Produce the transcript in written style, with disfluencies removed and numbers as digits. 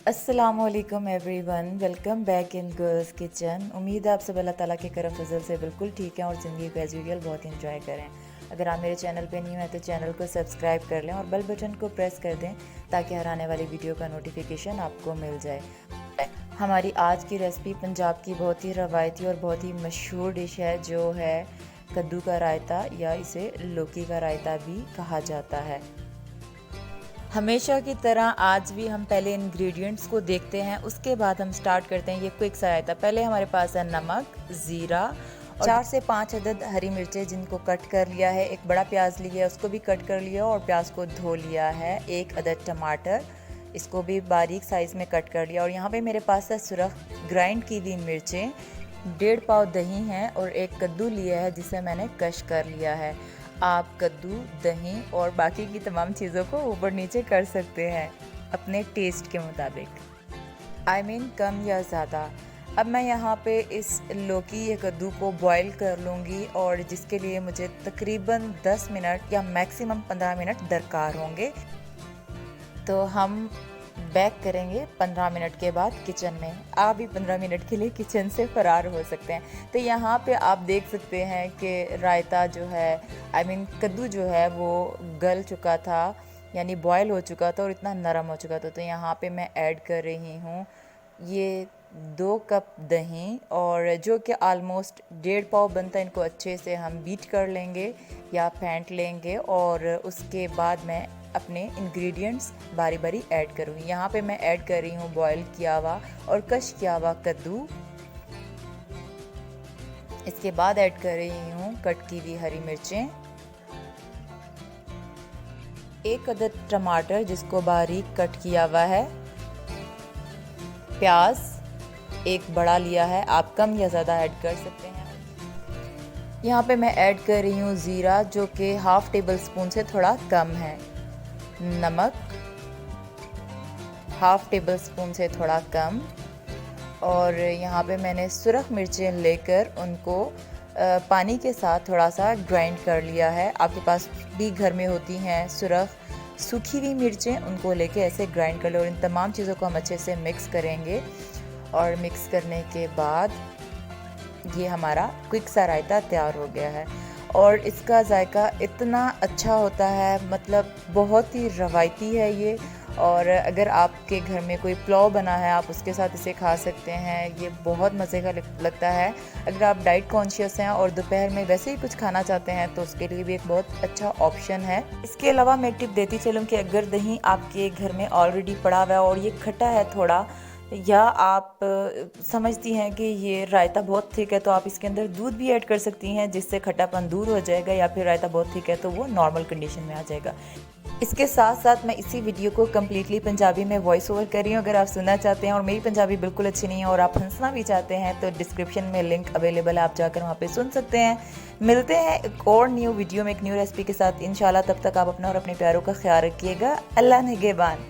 अस्सलामुअलैकुम everyone, welcome back in girls kitchen. उम्मीद है आप सब अल्लाह ताला के करम फजल से बिल्कुल ठीक हैं और ज़िंदगी को एज यूजुअल बहुत इंजॉय करें। अगर आप मेरे चैनल पे न्यू हैं तो चैनल को सब्सक्राइब कर लें और बेल बटन को प्रेस कर दें ताकि हर आने वाली वीडियो का नोटिफिकेशन आपको मिल जाए। हमारी आज की रेसिपी पंजाब की बहुत ही रवायती और बहुत ही मशहूर डिश है जो है कद्दू का रायता, या इसे लौकी का रायता भी कहा जाता है। हमेशा की तरह आज भी हम पहले इंग्रेडिएंट्स को देखते हैं, उसके बाद हम स्टार्ट करते हैं ये क्विक सा रायता। पहले हमारे पास है नमक, ज़ीरा और 4 से 5 अदद हरी मिर्चें जिनको कट कर लिया है। एक बड़ा प्याज लिया है, उसको भी कट कर लिया और प्याज को धो लिया है। एक अदद टमाटर, इसको भी बारीक साइज़ में कट कर लिया। और यहाँ पे मेरे पास है सुरख ग्राइंड की हुई मिर्चें, 1.5 पाव दही है और एक कद्दू लिया है जिसे मैंने कश कर लिया है। आप कद्दू, दही और बाकी की तमाम चीज़ों को ऊपर नीचे कर सकते हैं अपने टेस्ट के मुताबिक, कम या ज़्यादा। अब मैं यहाँ पे इस लौकी या कद्दू को बॉईल कर लूँगी और जिसके लिए मुझे तकरीबन 10 मिनट या मैक्सिमम 15 मिनट दरकार होंगे। तो हम बैक करेंगे 15 मिनट के बाद किचन में। आप भी 15 मिनट के लिए किचन से फ़रार हो सकते हैं। तो यहाँ पे आप देख सकते हैं कि रायता जो है कद्दू जो है वो गल चुका था, यानी बॉयल हो चुका था और इतना नरम हो चुका था। तो यहाँ पे मैं ऐड कर रही हूँ ये 2 कप दही, और जो कि आलमोस्ट 1.5 पाव बनता है। इनको अच्छे से हम बीट कर लेंगे या फेंट लेंगे और उसके बाद मैं अपने इंग्रेडिएंट्स बारी बारी ऐड करूँगी। यहाँ पे मैं ऐड कर रही हूँ बॉईल किया हुआ और कश किया हुआ कद्दू। इसके बाद ऐड कर रही हूँ कट की हुई हरी मिर्चें, 1 अदद टमाटर जिसको बारीक कट किया हुआ है, प्याज एक बड़ा लिया है, आप कम या ज़्यादा ऐड कर सकते हैं। यहाँ पे मैं ऐड कर रही हूँ ज़ीरा जो कि हाफ़ टेबल स्पून से थोड़ा कम है, नमक हाफ़ टेबल स्पून से थोड़ा कम, और यहाँ पे मैंने सुरख मिर्चें लेकर उनको पानी के साथ थोड़ा सा ग्राइंड कर लिया है। आपके पास भी घर में होती हैं सुरख सूखी हुई मिर्चें, उनको लेके ऐसे ग्राइंड कर लो। और इन तमाम चीज़ों को हम अच्छे से मिक्स करेंगे और मिक्स करने के बाद ये हमारा क्विक सा रायता तैयार हो गया है। और इसका जायका इतना अच्छा होता है, मतलब बहुत ही रवायती है ये। और अगर आपके घर में कोई पुलाव बना है आप उसके साथ इसे खा सकते हैं, ये बहुत मज़े का लगता है। अगर आप डाइट कॉन्शियस हैं और दोपहर में वैसे ही कुछ खाना चाहते हैं तो उसके लिए भी एक बहुत अच्छा ऑप्शन है। इसके अलावा मैं टिप देती चलूँ कि अगर दही आपके घर में ऑलरेडी पड़ा हुआ है और ये खट्टा है थोड़ा, या आप समझती हैं कि ये रायता बहुत थिक है, तो आप इसके अंदर दूध भी ऐड कर सकती हैं जिससे खट्टापन दूर हो जाएगा। या फिर रायता बहुत थिक है तो वो नॉर्मल कंडीशन में आ जाएगा। इसके साथ साथ मैं इसी वीडियो को कम्प्लीटली पंजाबी में वॉइस ओवर कर रही हूँ। अगर आप सुनना चाहते हैं और मेरी पंजाबी बिल्कुल अच्छी नहीं है और आप हंसना भी चाहते हैं तो डिस्क्रिप्शन में लिंक अवेलेबल है, आप जाकर वहाँ पे सुन सकते हैं। मिलते हैं एक और न्यू वीडियो में एक न्यू रेसिपी के साथ इंशाल्लाह। तब तक आप अपना और अपने प्यारों का ख्याल रखिएगा। अल्लाह निगहबान।